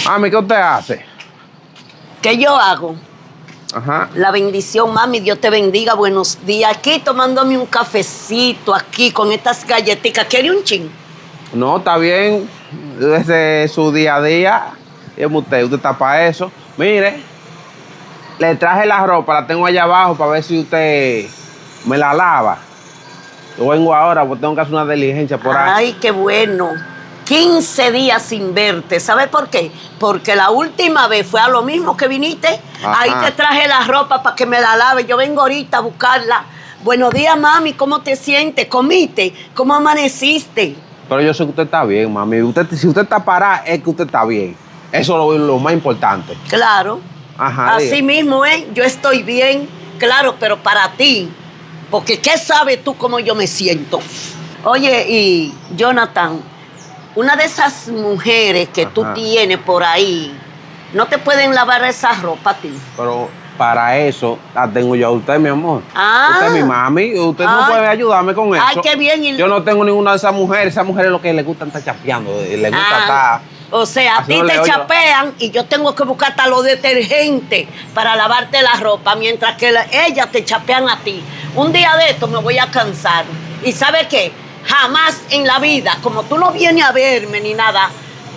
Mami, ¿qué usted hace? ¿Qué yo hago? Ajá. La bendición, mami, Dios te bendiga, buenos días. Aquí tomándome un cafecito, aquí con estas galletitas. ¿Quiere un chin? No, está bien. Ese es su día a día. Y usted está para eso. Mire, le traje la ropa, la tengo allá abajo para ver si usted me la lava. Yo vengo ahora porque tengo que hacer una diligencia por ahí. Ay, qué bueno. 15 días sin verte. ¿Sabes por qué? Porque la última vez fue a lo mismo que viniste. Ajá. Ahí te traje la ropa para que me la lave. Yo vengo ahorita a buscarla. Buenos días, mami. ¿Cómo te sientes? ¿Comiste? ¿Cómo amaneciste? Pero yo sé que usted está bien, mami. Si usted está parada, es que usted está bien. Eso es lo más importante. Claro. Ajá. Así Diga. mismo, ¿eh? Yo estoy bien. Claro, pero para ti. Porque ¿qué sabes tú cómo yo me siento? Oye, y Jonathan, una de esas mujeres que tú Ajá. tienes por ahí, ¿no te pueden lavar esa ropa a ti? Pero para eso la tengo yo a usted, mi amor. Ah. Usted es mi mami. Usted no Ay. puede ayudarme con eso. Ay, qué bien. Yo no tengo ninguna de esas mujeres. Esas mujeres lo que les gusta estar chapeando. Les gusta estar... O sea, a ti haciéndole te hoyo. chapean y yo tengo que buscar hasta los detergentes para lavarte la ropa, mientras que ellas te chapean a ti. Un día de esto me voy a cansar. ¿Y sabes qué? Jamás en la vida, como tú no vienes a verme ni nada.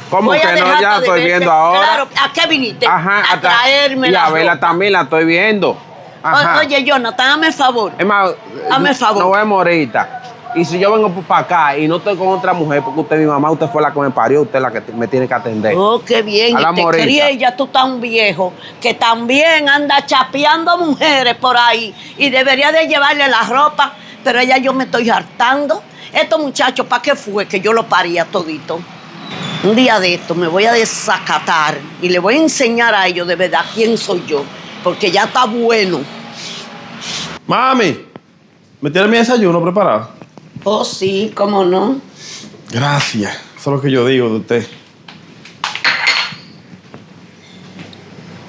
¿Cómo voy a que no? dejarte Ya la de estoy verte. viendo ahora. Claro, ¿a qué viniste? Ajá. A traerme y la a verla ropa. también la estoy viendo. Ajá. Oye, Jonathan, hazme el favor. Es más, Hazme el favor. no vemos ahorita. Y si yo vengo para acá y no estoy con otra mujer, porque usted es mi mamá, usted fue la que me parió, usted es la que me tiene que atender. Oh, qué bien. Hablamos Y te ahorita. crié ya tú tan viejo que también anda chapeando mujeres por ahí y debería de llevarle la ropa, pero ella yo me estoy hartando. Estos muchachos, ¿para qué fue que yo lo paría todito? Un día de esto me voy a desacatar y le voy a enseñar a ellos de verdad quién soy yo, porque ya está bueno. Mami, ¿me tiene mi desayuno preparado? Oh, sí, cómo no. Gracias. Eso es lo que yo digo de usted.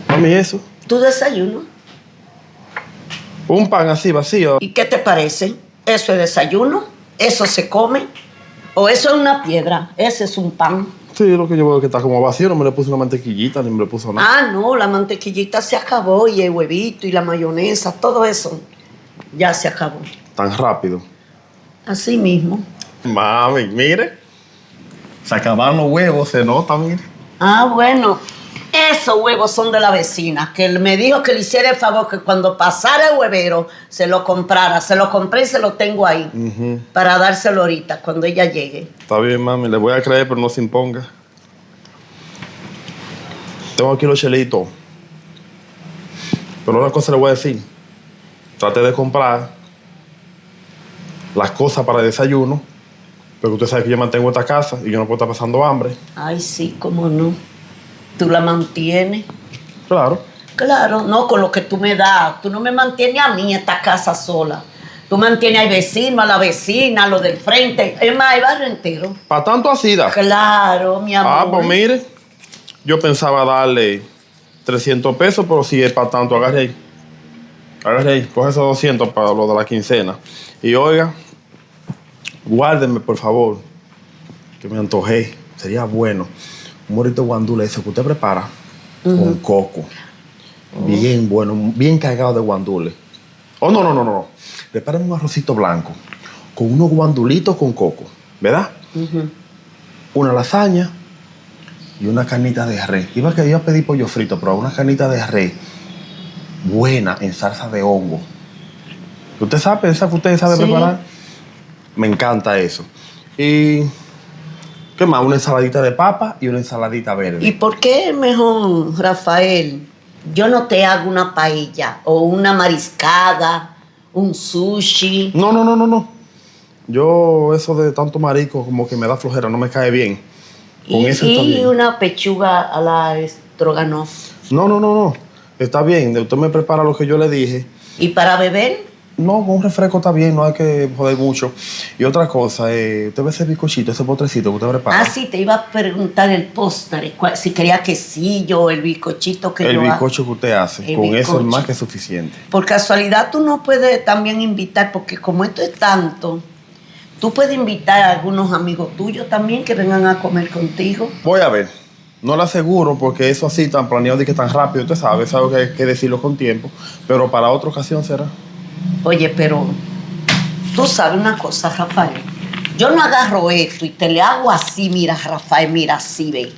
Mami, eso. ¿Tu desayuno? Un pan así vacío. ¿Y qué te parece? ¿Eso es desayuno? ¿Eso se come? ¿O eso es una piedra? Ese es un pan. Sí, lo que yo veo que está como vacío. No me le puse una mantequillita ni me le puso nada. Ah, no, la mantequillita se acabó y el huevito y la mayonesa, todo eso ya se acabó. Tan rápido. Así mismo. Mami, mire. Se acabaron los huevos, se nota, mire. Ah, bueno, esos huevos son de la vecina, que me dijo que le hiciera el favor que cuando pasara el huevero se lo comprara. Se lo compré y se lo tengo ahí para dárselo ahorita, cuando ella llegue. Está bien, mami. Le voy a creer, pero no se imponga. Tengo aquí los chelitos. Pero una cosa le voy a decir. Trate de comprar las cosas para el desayuno, porque usted sabe que yo mantengo esta casa y yo no puedo estar pasando hambre. Ay, sí, cómo no. ¿Tú la mantienes? Claro. Claro, no, con lo que tú me das. Tú no me mantienes a mí esta casa sola. Tú mantienes al vecino, a la vecina, a lo del frente. Es más, el barrio entero. ¿Para tanto así da? Claro, mi amor. Ah, pues mire, yo pensaba darle 300 pesos, pero si es para tanto, agarre ahí. Agarre ahí, coge esos 200 para lo de la quincena. Y oiga, guárdenme, por favor, que me antojé. Sería bueno. Un morito de guandule, ese que usted prepara, con coco. Bien bueno, bien cargado de guandule. Oh, no. Preparen un arrocito blanco con unos guandulitos con coco, ¿verdad? Una lasaña y una carnita de res. Iba a pedir pollo frito, pero una carnita de res buena en salsa de hongo. ¿Usted sabe pensar que usted sabe preparar? Me encanta eso. Y ¿qué más? Una ensaladita de papa y una ensaladita verde. ¿Y por qué mejor, Rafael, yo no te hago una paella o una mariscada, un sushi? No. Yo eso de tanto marico como que me da flojera, no me cae bien. Con eso está bien. Una pechuga a la stroganoff. No. Está bien, usted me prepara lo que yo le dije. ¿Y para beber? No, con un refresco está bien, no hay que joder mucho. Y otra cosa, usted ve ese bizcochito, ese potrecito que usted prepara. Ah, sí, te iba a preguntar el postre, si quería quesillo, el bizcochito que yo hago. El bizcocho que usted hace, El con eso bizcocho. es más que suficiente. Por casualidad, tú no puedes también invitar, porque como esto es tanto, tú puedes invitar a algunos amigos tuyos también que vengan a comer contigo. Voy a ver. No le aseguro porque eso así tan planeado y que tan rápido, usted sabe, es algo que hay que decirlo con tiempo. Pero para otra ocasión será. Oye, pero tú sabes una cosa, Rafael. Yo no agarro esto y te le hago así, mira, Rafael, mira, así, ve.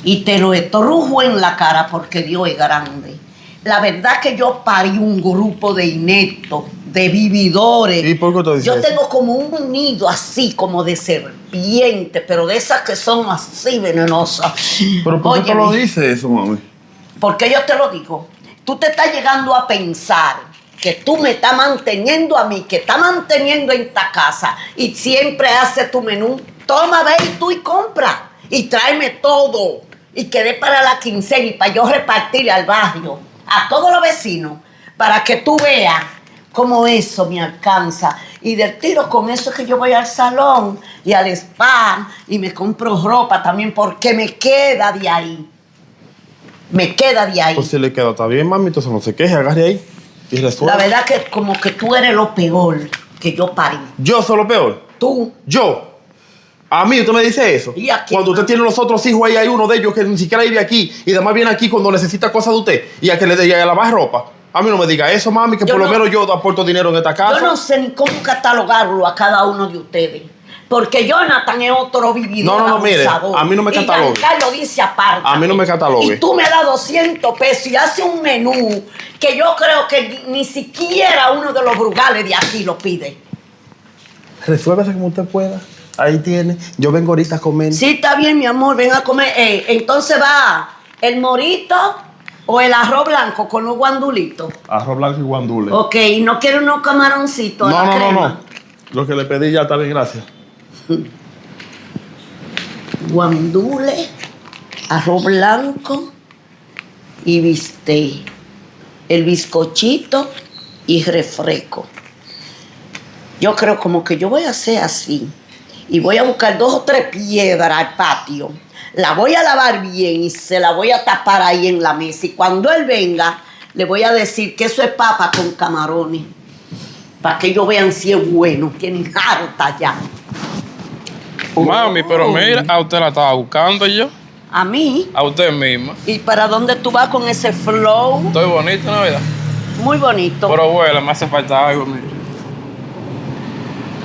Y te lo estrujo en la cara porque Dios es grande. La verdad que yo parí un grupo de ineptos, de vividores. ¿Y por qué usted dice Yo eso? tengo como un nido así, como de serpiente, pero de esas que son así venenosas. ¿Pero por qué tú Óyeme, lo dices eso, mami? porque yo te lo digo. Tú te estás llegando a pensar que tú me estás manteniendo a mí, que estás manteniendo en esta casa y siempre haces tu menú. Toma, ve y tú y compra y tráeme todo. Y quedé para la quincena y para yo repartirle al barrio, a todos los vecinos, para que tú veas cómo eso me alcanza. Y del tiro con eso es que yo voy al salón y al spa y me compro ropa también porque me queda de ahí. Me queda de ahí. Pues si le queda, está bien, mami, entonces no se queje, agarre ahí y resuelve. La verdad que como que tú eres lo peor que yo parí. Yo soy lo peor. Tú. Yo. A mí usted me dice eso. ¿Y a quién Cuando usted más? tiene los otros hijos ahí, hay uno de ellos que ni siquiera vive aquí y además viene aquí cuando necesita cosas de usted y a que le dé a lavar ropa. A mí no me diga eso, mami, que Yo por lo no- menos yo aporto dinero en esta casa. Yo no sé ni cómo catalogarlo a cada uno de ustedes. Porque Jonathan es otro vividor. No, mire, abusador. a mí no me catalogue. Y Giancarlo dice aparte. A mí no me catalogue. Y tú me das 200 pesos y haces un menú que yo creo que ni siquiera uno de los brugales de aquí lo pide. Resuélvase como usted pueda. Ahí tiene. Yo vengo ahorita a comer. Sí, está bien, mi amor, ven a comer. Entonces va el morito o el arroz blanco con los guandulitos. Arroz blanco y guandule. Ok, ¿y no quiero unos camaroncitos a la No, crema? no. Lo que le pedí ya está bien, gracias. Guandule, arroz blanco y bistec. El bizcochito y refresco. Yo creo como que yo voy a hacer así. Y voy a buscar 2 o 3 piedras al patio. La voy a lavar bien y se la voy a tapar ahí en la mesa. Y cuando él venga, le voy a decir que eso es papa con camarones. Para que ellos vean si es bueno. Tienen harta ya. Mami, pero mira, a usted la estaba buscando yo. A mí. A usted misma. ¿Y para dónde tú vas con ese flow? Estoy bonito, ¿no? ¿Verdad? Muy bonito. Pero huele, me hace falta algo, mira.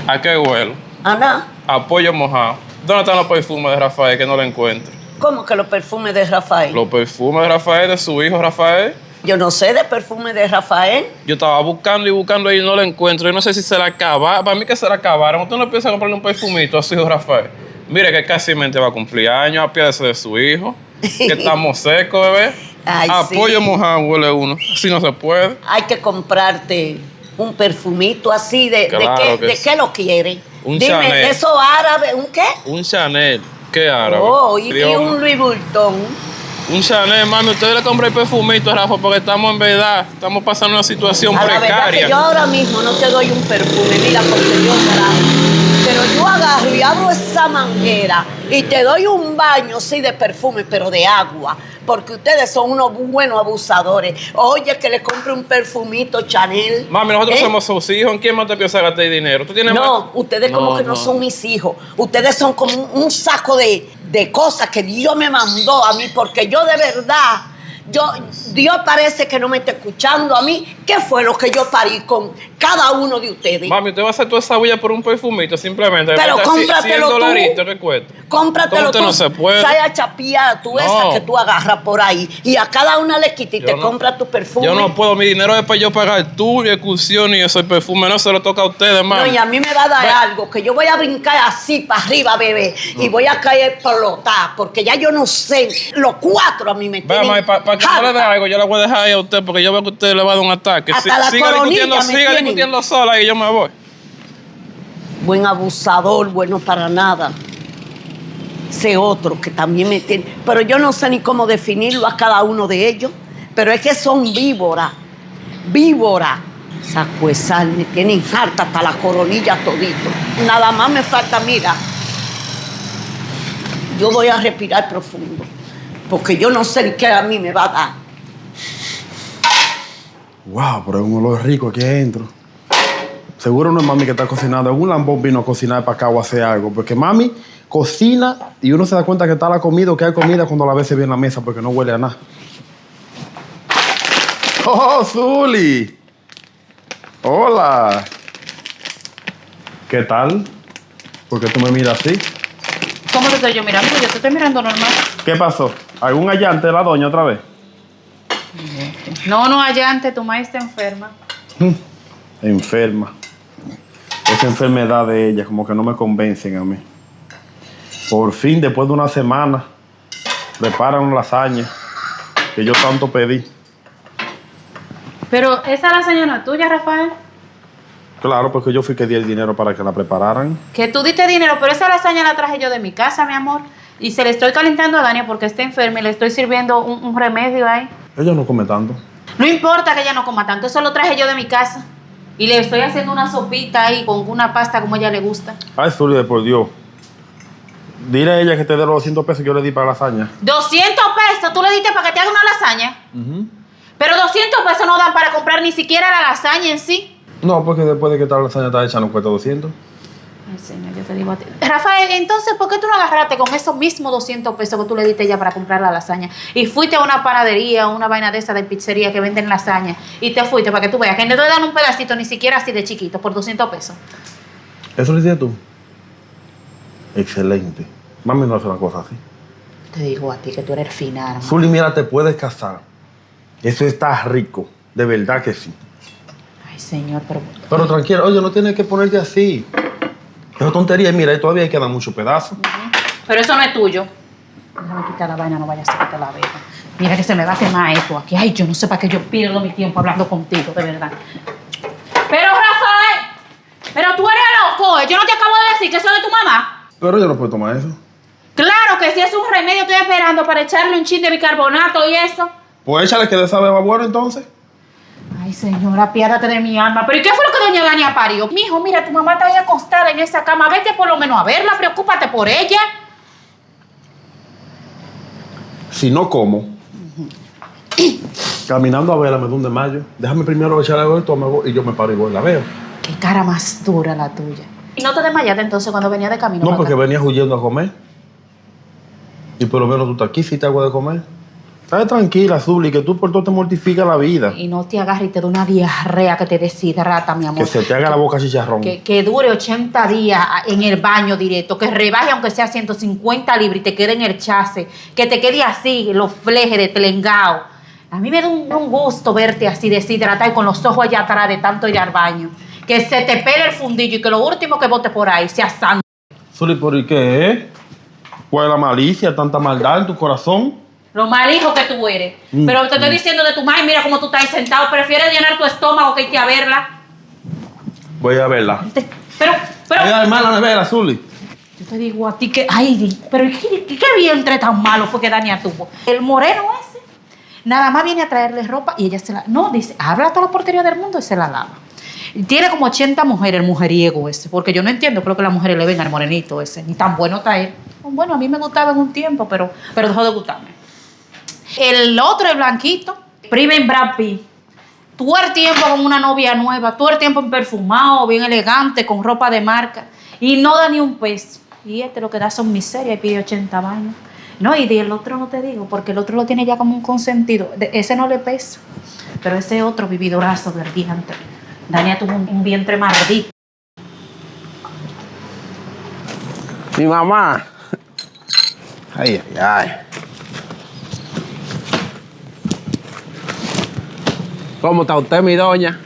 ¿A qué huelo? Ana, A pollo mojado. ¿Dónde están los perfumes de Rafael que no lo encuentro? ¿cómo que los perfumes de Rafael? Los perfumes de Rafael, de su hijo Rafael. Yo no sé de perfume de Rafael. Yo estaba buscando y buscando y no lo encuentro. Yo no sé si se la acabaron. Para mí que se la acabaron. ¿Usted no piensa comprarle un perfumito a su hijo Rafael? Mire que casi mente va a cumplir años, apiádese de su hijo. Que estamos secos, bebé. Ay, A sí. pollo mojado huele uno. Así no se puede. Hay que comprarte un perfumito así. Claro que ¿De sí. qué lo quieres? Un Dime, Chanel. ¿de esos árabes? ¿Un qué? Un Chanel. ¿Qué árabe? Oh, y Criollo. un Louis Vuitton. Un Chanel, mami. Usted le compra el perfumito, Rafa, porque estamos en verdad. Estamos pasando una situación A la verdad precaria. que yo ahora mismo no te doy un perfume, mira, porque Dios grande. Pero yo agarro y abro esa manguera y te doy un baño, sí, de perfume, pero de agua. Porque ustedes son unos buenos abusadores. Oye, que le compre un perfumito Chanel. Mami, nosotros ¿Eh? somos sus hijos. ¿En quién más te piensa gastar dinero? ¿Tú tienes No, más? ustedes como que no son mis hijos. Ustedes son como un saco de cosas que Dios me mandó a mí, porque yo de verdad, Dios parece que no me está escuchando a mí. ¿Qué fue lo que yo parí con cada uno de ustedes? Mami, usted va a hacer toda esa bulla por un perfumito, simplemente. Pero Cuesta cómpratelo tú. $100 que cuesta. Cómpratelo ¿Cómo usted tú. no se puede? Saya chapiada tú No. esa que tú agarras por ahí. Y a cada una le quitas y Yo te no- compras tu perfume. Yo no puedo, mi dinero es para yo pagar tu excursión y ese perfume no se lo toca a ustedes, No, mami. y a mí me va a dar algo, que yo voy a brincar así para arriba, bebé, y voy a caer explotar, porque ya yo no sé, los 4 a mí me Vea, tienen mami, para que no le dé harta. algo, yo la voy a dejar ahí a usted porque yo veo que usted le va a dar un ataque. Hasta la coronilla me siga tienen. discutiendo sola y yo me voy. Buen abusador, bueno para nada. Ese otro que también me tiene, pero yo no sé ni cómo definirlo a cada uno de ellos, pero es que son víboras, Sacuesal, me tienen harta hasta la coronilla todito. Nada más me falta, mira, yo voy a respirar profundo, porque yo no sé ni qué a mí me va a dar. Wow, pero es un olor rico aquí adentro. Seguro no es mami que está cocinando. Algún lambón vino a cocinar para acá o a hacer algo. Porque mami cocina y uno se da cuenta que está la comida o que hay comida cuando la ve se ve en la mesa porque no huele a nada. ¡Oh, Zuli! Hola. ¿Qué tal? ¿Por qué tú me miras así? ¿Cómo te estoy yo mirando? Yo te estoy mirando normal. ¿Qué pasó? ¿Algún allante de la doña otra vez? No, allá antes tu madre está enferma. Enferma. Esa enfermedad de ella como que no me convencen a mí. Por fin, después de una semana, preparan lasaña que yo tanto pedí. Pero esa lasaña no es tuya, Rafael. Claro, porque yo fui que di el dinero para que la prepararan. Que tú diste dinero, pero esa lasaña la traje yo de mi casa, mi amor. Y se le estoy calentando a Dania porque está enferma y le estoy sirviendo un remedio ahí. Ella no come tanto. No importa que ella no coma tanto, eso lo traje yo de mi casa. Y le estoy haciendo una sopita ahí con una pasta como a ella le gusta. Ay, Zuli, por Dios. Dile a ella que te dé los 200 pesos que yo le di para la lasaña. 200 pesos, tú le diste para que te haga una lasaña. Pero 200 pesos no dan para comprar ni siquiera la lasaña en sí. No, porque después de que esta lasaña está hecha no cuesta 200. Ay, señor, yo te digo a ti. Rafael, entonces, ¿por qué tú no agarraste con esos mismos 200 pesos que tú le diste ya para comprar la lasaña? Y fuiste a una panadería, una vaina de esa de pizzería que venden lasaña. Y te fuiste para que tú veas que no te dan un pedacito ni siquiera así de chiquito por 200 pesos. ¿Eso lo hiciste tú? Excelente. Mami no hace una cosa así. Te digo a ti que tú eres fina, hermano. Zuli, mira, te puedes casar. Eso está rico. De verdad que sí. Ay, señor, pero... Pero tranquila, oye, no tienes que ponerte así. Es tontería. Mira, ahí todavía quedan muchos pedazos. Pero eso no es tuyo. Déjame quitar la vaina, no vaya a ser que te la vea. Mira que se me va a quemar esto aquí. Ay, yo no sé para qué yo pierdo mi tiempo hablando contigo, de verdad. Pero, Rafael, pero tú eres loco. Yo no te acabo de decir que eso es de tu mamá. Pero yo no puedo tomar eso. Claro que si es un remedio, estoy esperando para echarle un chin de bicarbonato y eso. Pues échale que de esa beba bueno entonces. Ay, señora, apiádate de mi alma. ¿Pero y qué fue lo que doña Dania parió? Mijo, mira, tu mamá está ahí acostada en esa cama. Vete por lo menos a verla, preocúpate por ella. Si no como, caminando a verla me da un desmayo. Déjame primero echarle algo al estómago y yo me paro y voy y la veo. Qué cara más dura la tuya. ¿Y no te desmayaste entonces cuando venía de camino? No, para porque acá? venías huyendo a comer. Y por lo menos tú estás aquí, si te hago de comer. Estás tranquila, Zuli, que tú por todo te mortificas la vida. Y no te agarres y te da una diarrea que te deshidrata, mi amor. Que se te haga la boca chicharrón. Que dure 80 días en el baño directo, que rebaje aunque sea 150 libras y te quede en el chase, que te quede así, los flejes de tlengao. A mí me da un gusto verte así deshidratado y con los ojos allá atrás de tanto ir al baño. Que se te pele el fundillo y que lo último que bote por ahí sea sangre. Zuli, ¿por y qué? ¿Cuál es la malicia, tanta maldad en tu corazón? Lo mal hijo que tú eres. Pero te estoy diciendo de tu madre, mira cómo tú estás ahí sentado. Prefieres llenar tu estómago que irte a verla. Voy a verla. Pero, Ay, hermana, la nevera, Zuli. yo te digo a ti que, ay, pero ¿qué vientre tan malo fue que Dania tuvo? El moreno ese, nada más viene a traerle ropa y ella se la, no, dice, habla toda la portería del mundo y se la lava. Tiene como 80 mujeres el mujeriego ese, porque yo no entiendo, creo que las mujeres le ven al morenito ese, ni tan bueno está él. Bueno, a mí me gustaba en un tiempo, pero dejó de gustarme. El otro, el blanquito, prima en Brad Pitt. Todo el tiempo con una novia nueva, todo el tiempo en perfumado, bien elegante, con ropa de marca. Y no da ni un peso. Y este lo que da son miserias y pide 80 vainas. No, y del otro no te digo, porque el otro lo tiene ya como un consentido. Ese no le pesa. Pero ese otro vividorazo del diante. Dania tuvo un vientre maldito. Mi mamá. Ay, ay, ay. ¿Cómo está usted, mi doña?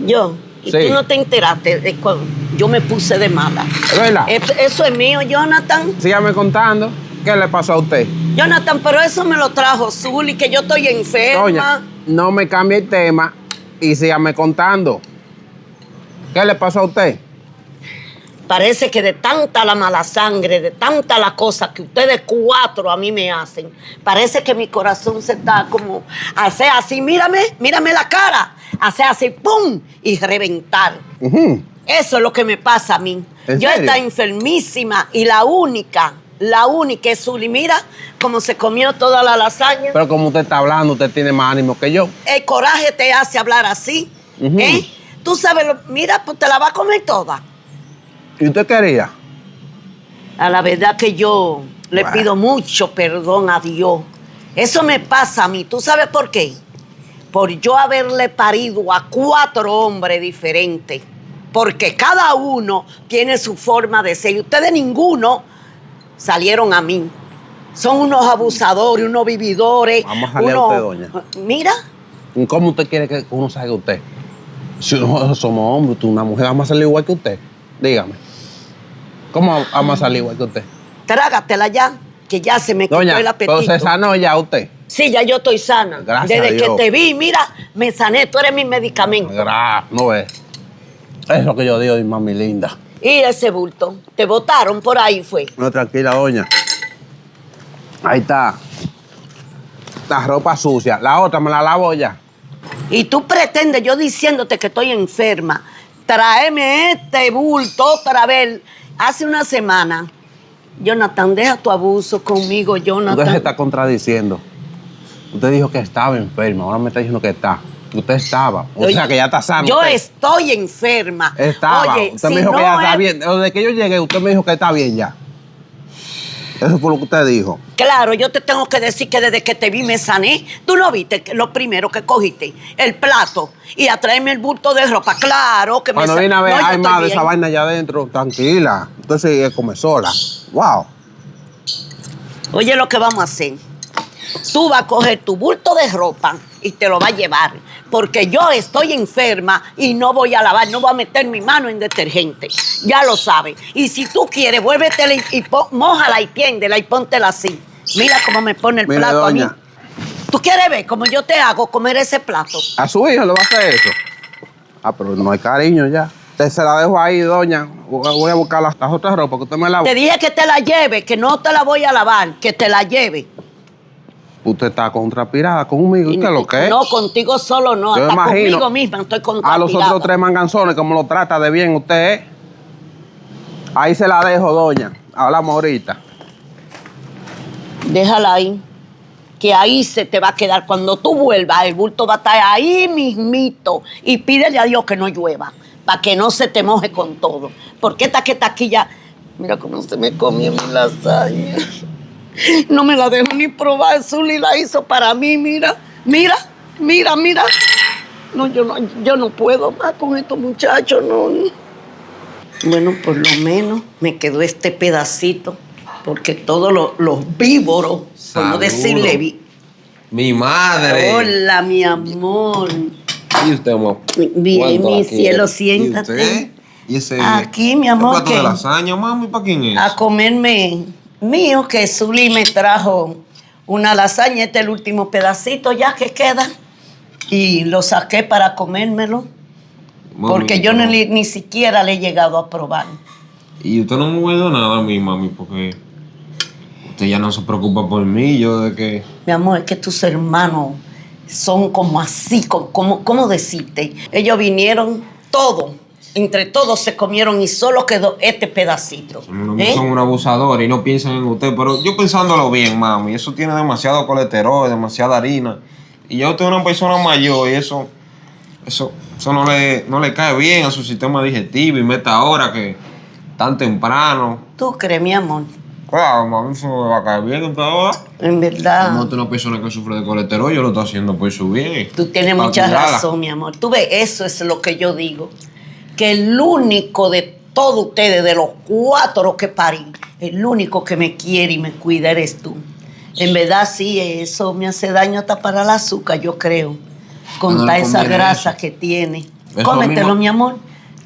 Yo. Y Sí. tú no te enteraste de cuando yo me puse de mala. ¿Es verdad? Eso es mío, Jonathan. Sígame contando. ¿Qué le pasó a usted? Jonathan, pero eso me lo trajo Zuli, que yo estoy enferma. Doña, no me cambie el tema y sígame contando. ¿Qué le pasó a usted? Parece que de tanta la mala sangre, de tanta la cosa que ustedes cuatro a mí me hacen, parece que mi corazón se está como, hace así, mírame la cara, hace así, ¡pum! Y reventar. Eso es lo que me pasa a mí. ¿En Yo serio? estoy enfermísima y la única es Zuli. Mira cómo se comió toda la lasaña. Pero como usted está hablando, usted tiene más ánimo que yo. El coraje te hace hablar así. ¿Eh? Tú sabes, mira, pues te la va a comer toda. ¿Y usted quería? A la verdad que yo le Bueno. pido mucho perdón a Dios. Eso me pasa a mí. ¿Tú sabes por qué? Por yo haberle parido a 4 hombres diferentes. Porque cada uno tiene su forma de ser. Y ustedes ninguno salieron a mí. Son unos abusadores, unos vividores. Vamos a salir a usted, doña. Mira, ¿Cómo usted quiere que uno salga a usted? Si nosotros somos hombres, tú una mujer, vamos a salir igual que usted. Dígame. ¿Cómo vamos a salir igual que usted? trágatela ya, que ya se me quitó Doña, el apetito. pero se sanó ya usted. Sí, ya yo estoy sana. Gracias Desde a que Dios. te vi, mira, me sané. Tú eres mi medicamento. No ves. Es lo que yo digo, mi mami linda. Y ese bulto, te botaron por ahí, fue. No, tranquila, doña. Ahí está. La ropa sucia. La otra me la lavo ya. Y tú pretendes, yo diciéndote que estoy enferma, tráeme este bulto otra vez. Hace una semana, Jonathan, deja tu abuso conmigo, Jonathan. Usted se está contradiciendo. Usted dijo que estaba enferma, ahora me está diciendo que está. Usted estaba. O sea que ya está sano. Yo usted. estoy enferma. Estaba. Oye, Usted si me dijo no que ya está es- bien. Desde que yo llegué, usted me dijo que está bien ya. Eso fue lo que usted dijo. Claro, yo te tengo que decir que desde que te vi me sané. Tú no viste que lo primero que cogiste, el plato, y a traerme el bulto de ropa. Claro que Cuando me viene a ver, No, yo hay estoy más de bien. esa vaina allá adentro, tranquila. Entonces ella come sola. Wow. Oye, lo que vamos a hacer. Tú vas a coger tu bulto de ropa y te lo vas a llevar. Porque yo estoy enferma y no voy a lavar, no voy a meter mi mano en detergente. Ya lo sabes. Y si tú quieres, vuélvetela y mójala y tiéndela y póntela así. Mira cómo me pone el Mire, plato doña. a mí. ¿Tú quieres ver cómo yo te hago comer ese plato? ¿A su hijo le va a hacer eso? Ah, pero no hay cariño ya. Usted se la dejo ahí, doña. Voy a buscar las otras ropas que usted me lava. Te dije que te la lleve, que no te la voy a lavar, que te la lleve. Usted está contrapirada conmigo. ¿Y qué es lo que es? No, contigo solo no. Yo Hasta imagino conmigo misma estoy A contrapirada. los otros 3 manganzones, como lo trata de bien usted, ¿eh? Ahí se la dejo, doña. Hablamos ahorita. Déjala ahí, que ahí se te va a quedar. Cuando tú vuelvas, el bulto va a estar ahí mismito. Y pídele a Dios que no llueva, para que no se te moje con todo. Porque esta que está aquí ya, mira cómo se me comió mi lasaña. No me la dejo ni probar, Zuli la hizo para mí, mira. No, yo no puedo más con estos muchachos, no. Bueno, por lo menos me quedó este pedacito, porque todos los víboros, por no Saludo. decirle, Mi madre. hola, mi amor. ¿Y usted, amor? Bien, ¿Cuánto mi la cielo, quiere? siéntate. ¿Y usted? ¿Y ese Aquí, mi amor, plato que- de lasaña, mami? ¿Para quién es? A comerme mío, que Zuli me trajo una lasaña, este es el último pedacito ya que queda, y lo saqué para comérmelo, Mami, porque yo pero- ni siquiera le he llegado a probar. Y usted no me guardó nada a mí, mami, porque usted ya no se preocupa por mí. Yo de que... Mi amor, es que tus hermanos son como así, ¿cómo decirte? Ellos vinieron todos, entre todos se comieron y solo quedó este pedacito. Son ¿eh? un abusador y no piensan en usted. Pero yo pensándolo bien, mami, eso tiene demasiado colesterol, demasiada harina. Y yo soy una persona mayor y eso no le cae bien a su sistema digestivo. Y meta ahora que tan temprano. ¿Tú crees, mi amor? Claro, mami, eso no le va a caer bien a usted ahora. En verdad, Como usted es una persona que sufre de colesterol, yo lo estoy haciendo por su bien. tú tienes Para mucha cuidarla. razón, mi amor. Tú ves, eso es lo que yo digo. Que el único de todos ustedes, de los 4 que parí, el único que me quiere y me cuida eres tú. En verdad, sí, eso me hace daño hasta para el azúcar, yo creo. Con No le toda esa conviene grasa eso. que tiene. Eso Cómetelo, mismo. mi amor.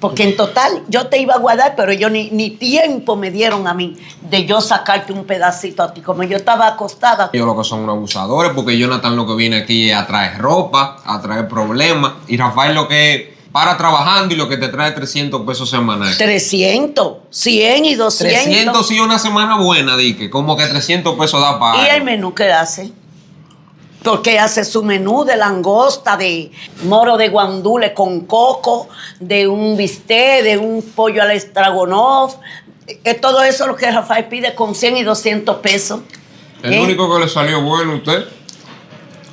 Porque en total, yo te iba a guardar, pero yo ni tiempo me dieron a mí de yo sacarte un pedacito a ti. Como yo estaba acostada. Ellos lo que son unos abusadores, porque Jonathan lo que viene aquí es a traer ropa, a traer problemas. Y Rafael lo que para trabajando y lo que te trae 300 pesos semanales. 300, 100 y 200. 300 sí una semana buena, Dique. Como que 300 pesos da para. ¿Y el menú qué hace? Porque hace su menú de langosta, de moro de guandule con coco, de un bistec, de un pollo al estragonoff. Todo eso es lo que Rafael pide con 100 y 200 pesos. El único que le salió bueno a usted.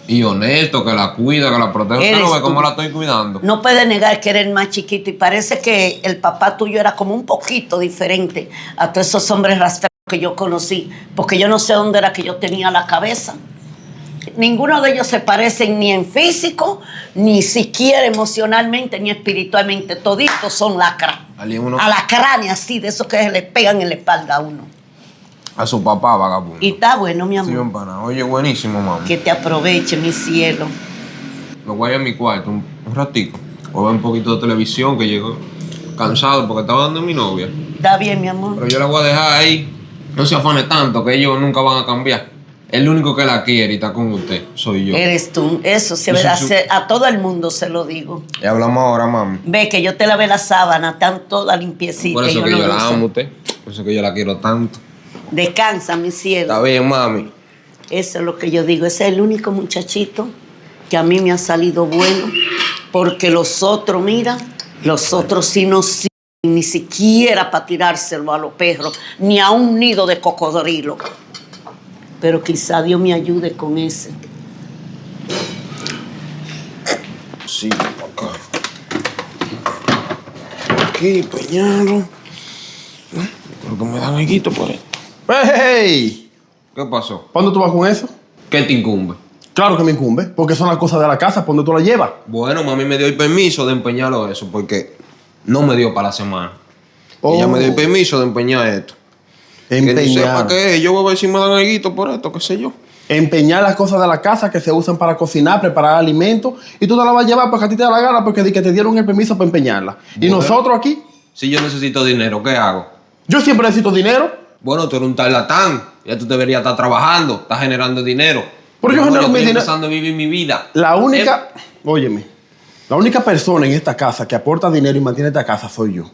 Y honesto, que la cuida, que la protege. ¿Usted no Eres ve cómo tú. la estoy cuidando? No puedes negar que eres el más chiquito y parece que el papá tuyo era como un poquito diferente a todos esos hombres rastreros que yo conocí, porque yo no sé dónde era que yo tenía la cabeza. Ninguno de ellos se parecen ni en físico, ni siquiera emocionalmente, ni espiritualmente. Toditos son lacras. Alacranes así, de esos que se le pegan en la espalda a uno. A su papá, vagabundo. Y está bueno, mi Sí, amor. empana. Oye, buenísimo, mami. Que te aproveche, mi cielo. Me voy a ir a mi cuarto un ratico. Voy a ver un poquito de televisión, que llego cansado porque estaba dando mi novia. Está bien, mi amor. Pero yo la voy a dejar ahí. No se afane tanto, que ellos nunca van a cambiar. El único que la quiere y está con usted soy yo. Eres tú. Eso se Yo ve soy a todo el mundo se lo digo. Y hablamos ahora, mami. Ve que yo te lavé la sábana, están toda limpiecita. Por eso y que no yo la uso. amo a usted. Por eso que yo la quiero tanto. Descansa, mi cielo. Está bien, mami. Eso es lo que yo digo. Ese es el único muchachito que a mí me ha salido bueno. Porque los otros, mira, los otros sí no sirven ni siquiera para tirárselo a los perros, ni a un nido de cocodrilo. Pero quizá Dios me ayude con ese. Sí, acá. Aquí, peñalo. Creo que me dan algo por ahí. ¡Hey! ¿Qué pasó? ¿Para dónde tú vas con eso? ¿Qué te incumbe? Claro que me incumbe, porque son las cosas de la casa, ¿para dónde tú la llevas? Bueno, mami me dio el permiso de empeñarlo eso, porque no me dio para la semana. Oh. Ella me dio el permiso de empeñar esto. Que ni sepa Empeñar. qué es, yo voy a ver si me dan algo por esto, qué sé yo. Empeñar las cosas de la casa que se usan para cocinar, preparar alimentos, y tú te la vas a llevar porque a ti te da la gana, porque di que te dieron el permiso para empeñarla. Y Bueno. nosotros aquí, Si yo necesito dinero, ¿qué hago? yo siempre necesito dinero, Bueno, tú eres un charlatán. Ya tú deberías estar trabajando, estás generando dinero. Pero yo genero mi estoy dinero. empezando a vivir mi vida. la única, óyeme, la única persona en esta casa que aporta dinero y mantiene esta casa soy yo.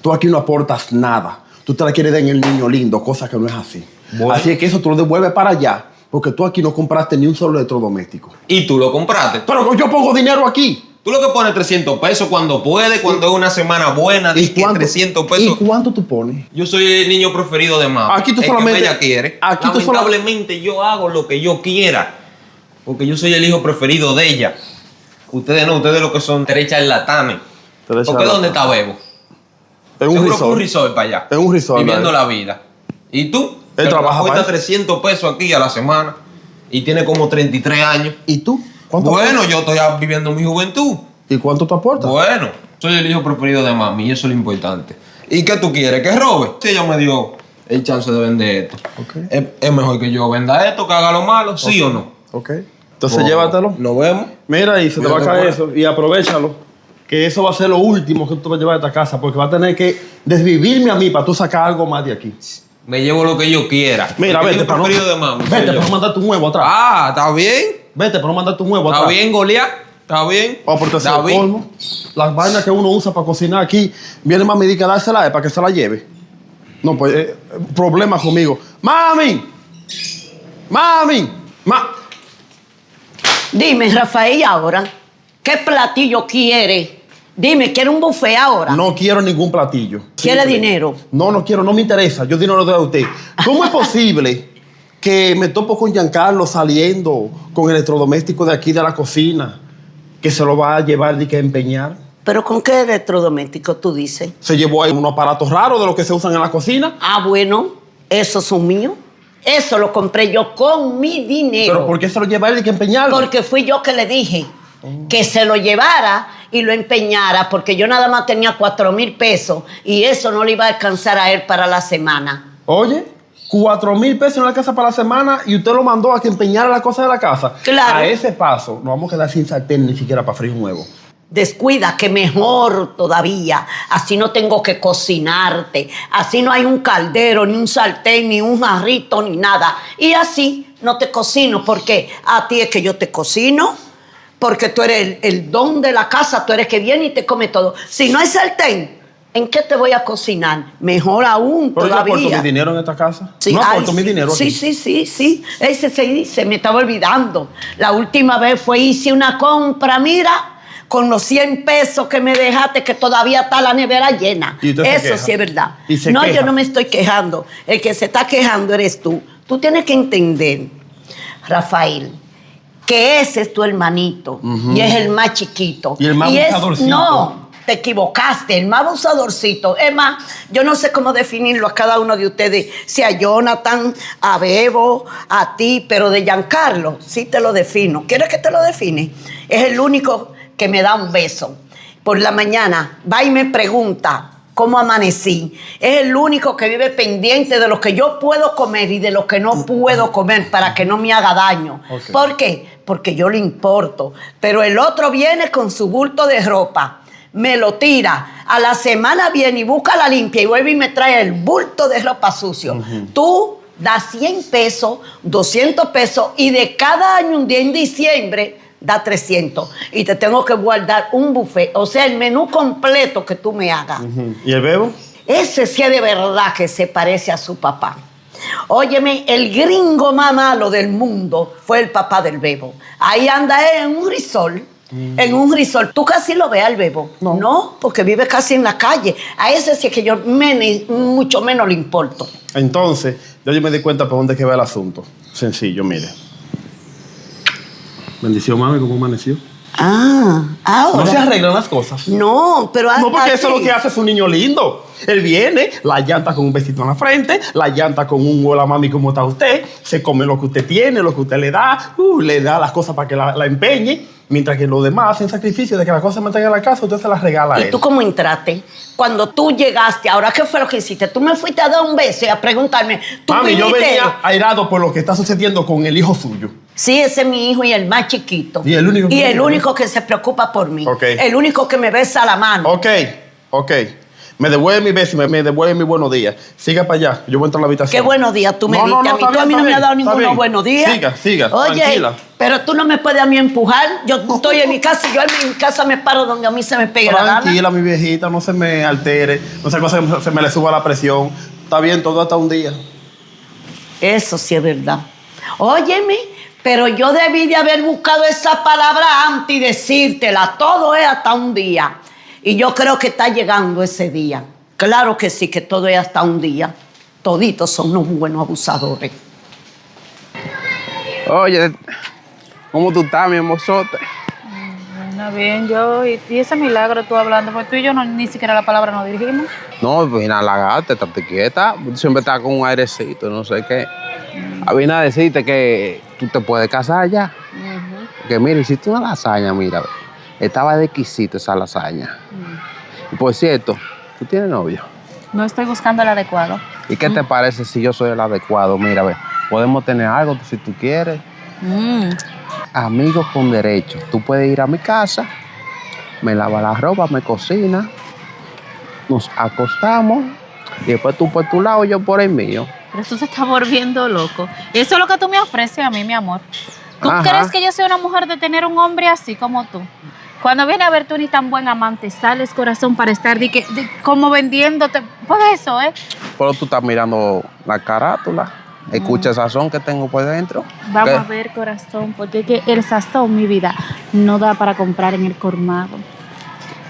Tú aquí no aportas nada. Tú te la quieres dar en el niño lindo, cosa que no es así. Bueno. Así es que eso tú lo devuelves para allá, porque tú aquí no compraste ni un solo electrodoméstico. Y tú lo compraste. Pero yo pongo dinero aquí. Tú lo que pones 300 pesos cuando puedes, cuando es una semana buena, di que 300 pesos. ¿Y cuánto tú pones? Yo soy el niño preferido de mamá. Aquí tú el solamente- que ella quiere. aquí tú Lamentablemente yo hago lo que yo quiera. Porque yo soy el hijo preferido de ella. Ustedes no, ustedes lo que son tres charlatanes. Tres ¿Por qué charlatanes. dónde está Bebo? En un Seguro que resort. un resort para allá. En un resort, Viviendo ¿verdad? la vida. ¿Y tú? Él Que trabaja cuesta para eso. 300 pesos aquí a la semana. Y tiene como 33 años. ¿Y tú? ¿Cuánto Bueno, aportas? yo estoy viviendo mi juventud. ¿Y cuánto tú aportas? Bueno, soy el hijo preferido de mami y eso es lo importante. ¿Y qué tú quieres? ¿Que robe? Si ella me dio el chance de vender esto. Ok. Es mejor que yo venda esto, que haga lo malo, ¿sí o no? Ok. Entonces Bueno, llévatelo. Nos vemos. Mira, y se te va a Cuídate, caer pues. eso. Y aprovechalo. Que eso va a ser lo último que tú vas a llevar a esta casa. Porque va a tener que desvivirme a mí para tú sacar algo más de aquí. Me llevo lo que yo quiera. Mira, el vete, hijo para no, preferido de mami. soy vete, yo. para no mandar tu huevo atrás. Ah, ¿está bien? Vete, para no mandar tu huevo ¿Está atrás. bien, Goliat? ¿Está bien? Oh, porque ¿Está el bien? colmo. Las vainas que uno usa para cocinar aquí, viene mami y dice que dársela para que se la lleve. No, pues, problemas conmigo. ¡Mami! ¡Mami! Dime, Rafael, ahora, ¿qué platillo quiere? Dime, ¿quiere un buffet ahora? No quiero ningún platillo. ¿Quiere Simple. dinero? No, no quiero, no me interesa. Yo dinero lo doy a usted. ¿Cómo es posible que me topo con Giancarlo saliendo con electrodoméstico de aquí de la cocina, que se lo va a llevar de que a empeñar? ¿Pero con qué electrodoméstico tú dices? Se llevó ahí unos aparatos raros de los que se usan en la cocina. Ah, bueno, esos son míos. Eso lo compré yo con mi dinero. ¿Pero por qué se lo lleva él de que a empeñarlo? Porque fui yo que le dije que se lo llevara y lo empeñara, porque yo nada más tenía 4,000 pesos y eso no le iba a alcanzar a él para la semana. Oye, 4,000 pesos en la casa para la semana y usted lo mandó a que empeñara las cosas de la casa. Claro. A ese paso nos vamos a quedar sin sartén ni siquiera para freír un huevo. Descuida, que mejor todavía. Así no tengo que cocinarte. Así no hay un caldero, ni un sartén, ni un jarrito, ni nada. Y así no te cocino, porque a ti es que yo te cocino, porque tú eres el don de la casa, tú eres que viene y te come todo. Si no hay sartén, ¿en qué te voy a cocinar? Mejor aún Pero yo aporto mi todavía. dinero en esta casa. Sí, no ay, aporto mi dinero aquí. Sí. Ese se me estaba olvidando. La última vez hice una compra, mira, con los 100 pesos que me dejaste, que todavía está la nevera llena. ¿Y usted se Eso queja? sí es verdad. ¿Y se No, queja? yo no me estoy quejando. El que se está quejando eres tú. Tú tienes que entender, Rafael, que ese es tu hermanito y es el más chiquito. Y el más abusadorcito. No, te equivocaste, el más abusadorcito. Es más, yo no sé cómo definirlo a cada uno de ustedes, si a Jonathan, a Bebo, a ti, pero de Giancarlo sí te lo defino. ¿Quieres que te lo define? Es el único que me da un beso. Por la mañana va y me pregunta cómo amanecí. Es el único que vive pendiente de lo que yo puedo comer y de lo que no puedo comer para que no me haga daño. Okay. ¿Por qué? Porque yo le importo. Pero el otro viene con su bulto de ropa, me lo tira. A la semana viene y busca la limpia y vuelve y me trae el bulto de ropa sucio. Tú das 100 pesos, 200 pesos y de cada año, un día en diciembre, da 300 y te tengo que guardar un buffet, o sea, el menú completo que tú me hagas. ¿Y el Bebo? Ese sí es de verdad que se parece a su papá. Óyeme, el gringo más malo del mundo fue el papá del Bebo. Ahí anda él en un resort. En un resort. ¿Tú casi lo ves al Bebo? No, porque vive casi en la calle. A ese sí es que yo mucho menos le importo. Entonces, yo me di cuenta por dónde que va el asunto. Sencillo, mire. Bendición, mami, ¿cómo amaneció? Ahora. No se arreglan las cosas. No, pero No, porque eso es lo así. que hace es un niño lindo. Él viene, la llanta con un besito en la frente, la llanta con un hola mami, ¿cómo está usted? Se come lo que usted tiene, lo que usted le da las cosas para que la empeñe, mientras que los demás hacen sacrificio de que las cosas se mantengan en la casa, usted se las regala a ¿Y él. tú cómo entraste? Cuando tú llegaste, ¿ahora qué fue lo que hiciste? Tú me fuiste a dar un beso y a preguntarme. ¿Tú Mami, yo viniste? venía airado por lo que está sucediendo con el hijo suyo. Sí, ese es mi hijo y el más chiquito. Y el único que Y me el quiere. único que se preocupa por mí. Ok. El único que me besa la mano. Ok. Me devuelve mi beso y me devuelve mi buenos días. Siga para allá, yo voy a entrar a la habitación. Qué buenos días tú me No, diste no, a mí. está Tú a mí bien, no me has dado está ninguno bien. buenos días. Siga, Oye, tranquila. pero tú no me puedes a mí empujar. Yo estoy en mi casa y yo en mi casa me paro donde a mí se me pegue la gana. Tranquila, mi viejita, no se me altere, no sea cosa que se me le suba la presión. Está bien, todo hasta un día. Eso sí es verdad. Óyeme, pero yo debí de haber buscado esa palabra antes y decírtela. Todo es hasta un día. Y yo creo que está llegando ese día. Claro que sí, que todo es hasta un día. Toditos son unos buenos abusadores. Oye, ¿cómo tú estás, mi hermosote? Bueno, bien, y ese milagro tú hablando, pues tú y yo ni siquiera la palabra nos dirigimos. No, pues nada, lagate, estate quieta. Tú siempre estás con un airecito, no sé qué. Vine a decirte que tú te puedes casar ya. Que mira, hiciste una lasaña, mira. Estaba de exquisito esa lasaña. Y por cierto, ¿tú tienes novio? No estoy buscando el adecuado. ¿Y qué te parece si yo soy el adecuado? Mira, ve, podemos tener algo si tú quieres. Amigos con derecho. Tú puedes ir a mi casa, me lavas la ropa, me cocina, nos acostamos y después tú por tu lado, yo por el mío. Pero tú te estás volviendo loco. Eso es lo que tú me ofreces a mí, mi amor. ¿Tú Ajá. crees que yo soy una mujer de tener un hombre así como tú? Cuando viene a ver tú ni tan buen amante, sales corazón para estar como vendiéndote. Pues eso, ¿eh? Pero tú estás mirando la carátula. Escucha el sazón que tengo por dentro. Vamos ¿Qué? a ver, corazón, porque es que el sazón, mi vida, no da para comprar en el colmado.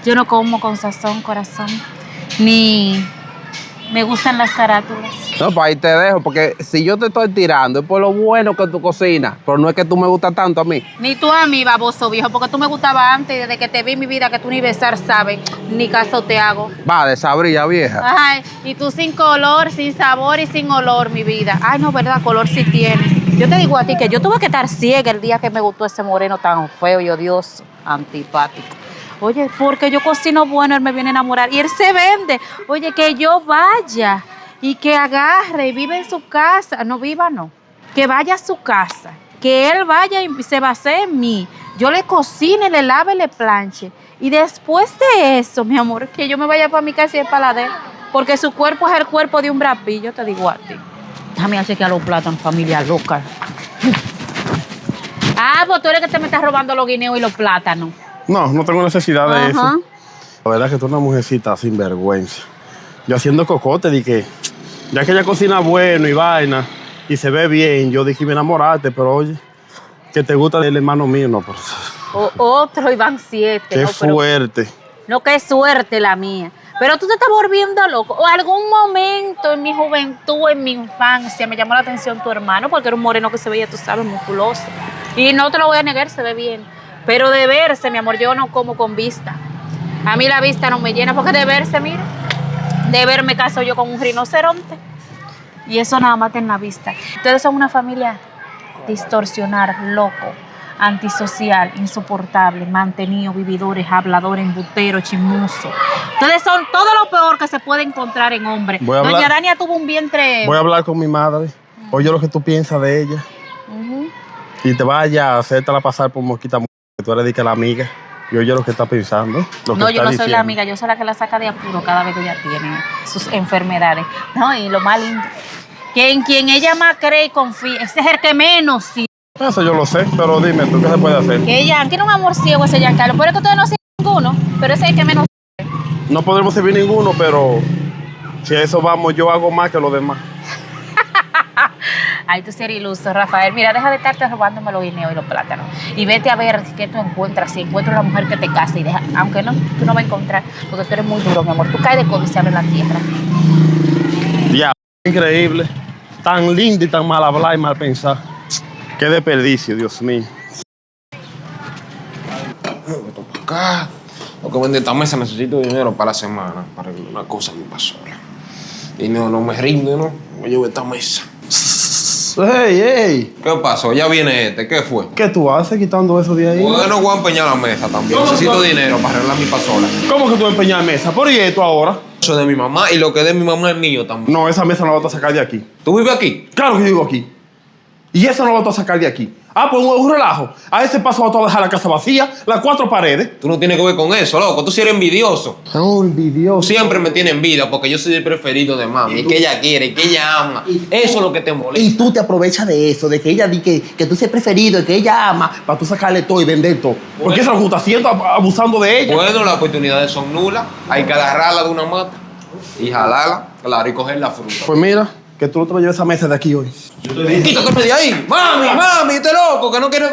Yo no como con sazón, corazón, ni me gustan las carátulas. No, pues ahí te dejo, porque si yo te estoy tirando es por lo bueno que tú cocinas, pero no es que tú me gustas tanto a mí. Ni tú a mí, baboso viejo, porque tú me gustabas antes y desde que te vi mi vida, que tú ni besar sabes, ni caso te hago. Va, de sabría, vieja. Ay, y tú sin color, sin sabor y sin olor, mi vida. Ay, no, verdad, color sí tiene. Yo te digo a ti que yo tuve que estar ciega el día que me gustó ese moreno tan feo y odioso, antipático. Oye, porque yo cocino bueno, él me viene a enamorar y él se vende. Oye, que yo vaya y que agarre y vive en su casa. No viva, no. Que vaya a su casa. Que él vaya y se base en mí. Yo le cocine, le lave, le planche. Y después de eso, mi amor, que yo me vaya para mi casa y el paladero. Porque su cuerpo es el cuerpo de un brapillo, te digo a ti. Déjame hacer que a los plátanos, familia loca. Pues tú eres que te me estás robando los guineos y los plátanos. No tengo necesidad de Ajá. eso. La verdad es que tú eres una mujercita sin vergüenza. Yo haciendo cocote, di que ya que ella cocina bueno y vaina y se ve bien, yo dije, me enamoraste, pero oye, que te gusta el hermano mío, no, pero Otro y van 7. qué fuerte. No, qué suerte la mía. Pero tú te estás volviendo loco. O algún momento en mi juventud, en mi infancia, me llamó la atención tu hermano, porque era un moreno que se veía, tú sabes, musculoso. Y no te lo voy a negar, se ve bien. Pero de verse, mi amor, yo no como con vista. A mí la vista no me llena, porque de verse, mira, de ver me caso yo con un rinoceronte. Y eso nada más en la vista. Ustedes son una familia distorsionar, loco, antisocial, insoportable, mantenido, vividores, habladores, embusteros, chismosos. Ustedes son todo lo peor que se puede encontrar en hombre. Voy a Doña hablar- Dania tuvo un vientre... Voy a hablar con mi madre. Oye lo que tú piensas de ella. Y te vaya a hacértela pasar por mosquita, que tú eres de que la amiga. Y oye lo que está pensando. Lo que No, yo está no soy diciendo. la amiga, yo soy la que la saca de apuro cada vez que ella tiene sus enfermedades. No, y lo más lindo, que en quien ella más cree y confía, ese es el que menos sí. Eso yo lo sé, pero dime tú, ¿qué se puede hacer? Que ella tiene un amor ciego ese Giancarlo, pero es que ustedes no siguen ninguno, pero ese es el que menos. No podremos servir ninguno, pero si a eso vamos, yo hago más que los demás. Ay, tú sí eres iluso, Rafael. Mira, deja de estarte robándome los guineos y los plátanos. Y vete a ver qué tú encuentras. Si encuentras una mujer que te case y deja, aunque no, tú no vas a encontrar, porque tú eres muy duro, mi amor. Tú caes de codiciable en la tierra. Ya, increíble. Tan lindo y tan mal hablar y mal pensar. Qué desperdicio, Dios mío. Acá. Lo que vende esta mesa, necesito dinero para la semana, para arreglar una cosa que me pasó. Y no me rinde, ¿no? Me llevo esta mesa. Hey, hey. ¿Qué pasó? Ya viene este. ¿Qué fue? ¿Qué tú haces quitando eso de ahí? Bueno, voy a empeñar la mesa también. ¿Cómo Necesito tú? dinero para arreglar mi pasola. ¿Cómo que tú empeñas mesa? ¿Por y esto ahora? Eso de mi mamá y lo que de mi mamá es mío también. No, esa mesa no la vas a sacar de aquí. ¿Tú vives aquí? Claro que yo vivo aquí. Y esa no la vas a sacar de aquí. Ah, pues un relajo. A ese paso vas a dejar la casa vacía, las 4 paredes. Tú no tienes que ver con eso, loco. Tú sí eres envidioso. No, envidioso. Tú siempre me tienes envidia porque yo soy el preferido de mami. Y que ella quiere, y que ella ama. Eso es lo que te molesta. Y tú te aprovechas de eso, de que ella di que tú seas preferido, y que ella ama, para tú sacarle todo y vender todo. ¿Por qué se lo está haciendo abusando de ella? Bueno, las oportunidades son nulas. Hay que agarrarla de una mata y jalarla, claro, y coger la fruta. Pues mira, que tú no te lo lleves esa mesa de aquí hoy. Quítate de ahí. Mami, este loco, que no quiere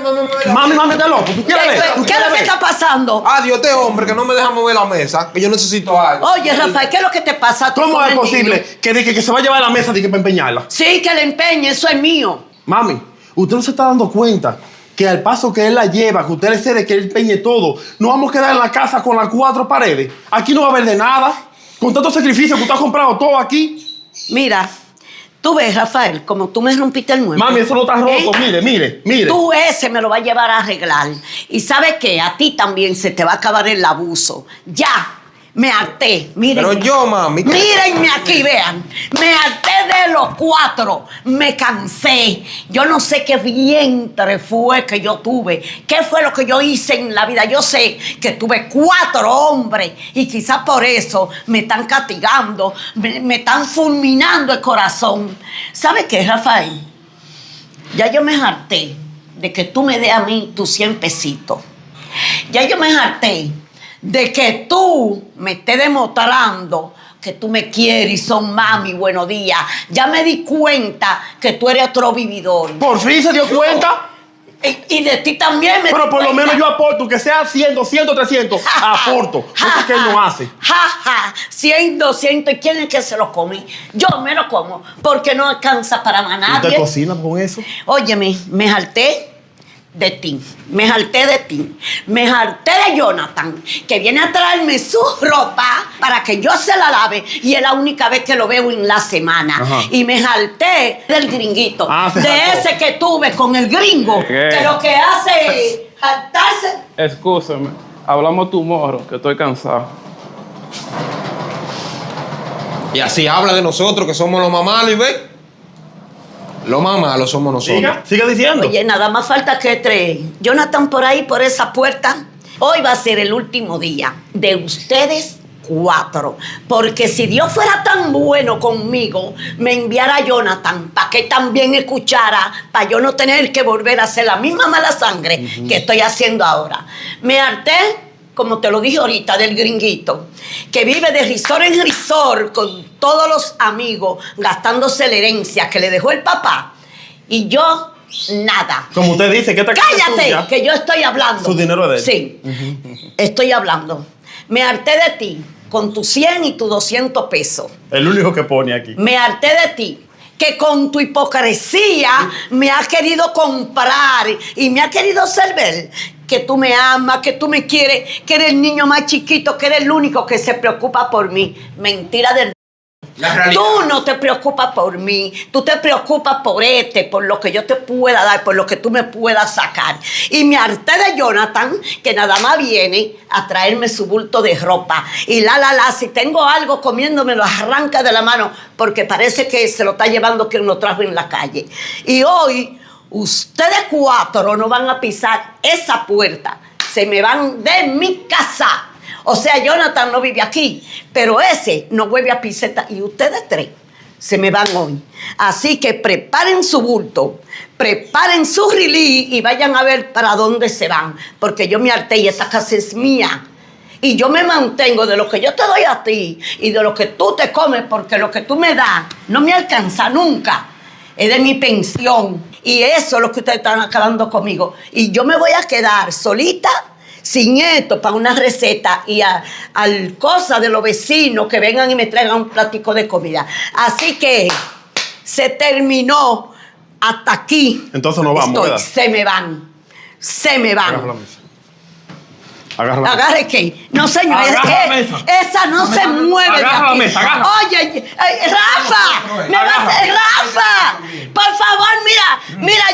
Mami, te loco. ¿Tú quieres ver? ¿Tú ¿Qué es quieres lo que ver? está pasando? Adiós, este hombre que no me deja mover la mesa, que yo necesito algo. Oye, Rafael, ¿qué es lo que te pasa? tú ¿Cómo con es el posible niño? que se va a llevar la mesa para empeñarla? Sí, que le empeñe, eso es mío. Mami, usted no se está dando cuenta que al paso que él la lleva, que usted le cede, que él empeñe todo, no vamos a quedar en la casa con las 4 paredes. Aquí no va a haber de nada. Con tanto sacrificio que usted ha comprado todo aquí. Mira, tú ves, Rafael, como tú me rompiste el mueble. Mami, eso no está roto. Mire. Tú ese me lo vas a llevar a arreglar. Y ¿sabes qué? A ti también se te va a acabar el abuso. Ya, me harté. Mírenme. Pero yo, mami, ¿qué? Mírenme aquí, vean. Me harté de los 4. Me cansé. Yo no sé qué vientre fue que yo tuve. ¿Qué fue lo que yo hice en la vida? Yo sé que tuve 4 hombres. Y quizás por eso me están castigando. Me están fulminando el corazón. ¿Sabes qué, Rafael? Ya yo me harté de que tú me des a mí tus 100 pesitos. Ya yo me harté de que tú me estés demostrando que tú me quieres y son mami, buenos días. Ya me di cuenta que tú eres otro vividor. Por fin se dio cuenta. Y de ti también me Pero di por lo cuenta. menos yo aporto, que sea 100, 200, 300. Aporto. Eso que él no hace. Ja, 100, 200. ¿Y quién es que se lo come? Yo me lo como porque no alcanza para más ¿Usted nadie. cocina con eso? Óyeme, me harté de ti, me harté de ti, me harté de Jonathan, que viene a traerme su ropa para que yo se la lave y es la única vez que lo veo en la semana. Ajá. Y me harté del gringuito, Se de hartó. ese que tuve con el gringo, ¿Qué? que lo que hace es hartarse. Excúseme, hablamos tu morro, que estoy cansado. Y así habla de nosotros, que somos los mamalos, y ve. Los más malos somos nosotros. Siga diciendo. Oye, nada más falta que entre Jonathan por ahí, por esa puerta. Hoy va a ser el último día de ustedes 4. Porque si Dios fuera tan bueno conmigo, me enviara a Jonathan para que también escuchara, para yo no tener que volver a hacer la misma mala sangre que estoy haciendo ahora. Me harté, como te lo dije ahorita, del gringuito, que vive de risor en risor con todos los amigos, gastándose la herencia que le dejó el papá. Y yo, nada. Como usted dice, que esta casa es ¡Cállate! suya. Que yo estoy hablando. Su dinero es de Sí, estoy hablando. Me harté de ti con tus 100 y tus 200 pesos. El único que pone aquí. Me harté de ti que con tu hipocresía me has querido comprar y me has querido hacer ver que tú me amas, que tú me quieres, que eres el niño más chiquito, que eres el único que se preocupa por mí. Mentira del... Tú no te preocupas por mí, tú te preocupas por lo que yo te pueda dar, por lo que tú me puedas sacar. Y me harté de Jonathan, que nada más viene a traerme su bulto de ropa. Y si tengo algo comiéndome lo arranca de la mano, porque parece que se lo está llevando quien lo trajo en la calle. Y hoy, ustedes 4 no van a pisar esa puerta, se me van de mi casa. O sea, Jonathan no vive aquí, pero ese no vuelve a piseta. Y ustedes 3 se me van hoy. Así que preparen su bulto, preparen su release y vayan a ver para dónde se van. Porque yo me harté y esta casa es mía. Y yo me mantengo de lo que yo te doy a ti y de lo que tú te comes, porque lo que tú me das no me alcanza nunca. Es de mi pensión. Y eso es lo que ustedes están acabando conmigo. Y yo me voy a quedar solita, sin esto, para una receta y al cosa de los vecinos que vengan y me traigan un platico de comida. Así que se terminó hasta aquí. Entonces nos vamos, ¿verdad? Se me van. Agarra la mesa. Agarra la mesa. ¿Agarre qué? No, señor, Agarra la mesa. esa no se mueve. Agarra la mesa, agarra. Oye, Rafa, Rafa, por favor, mira,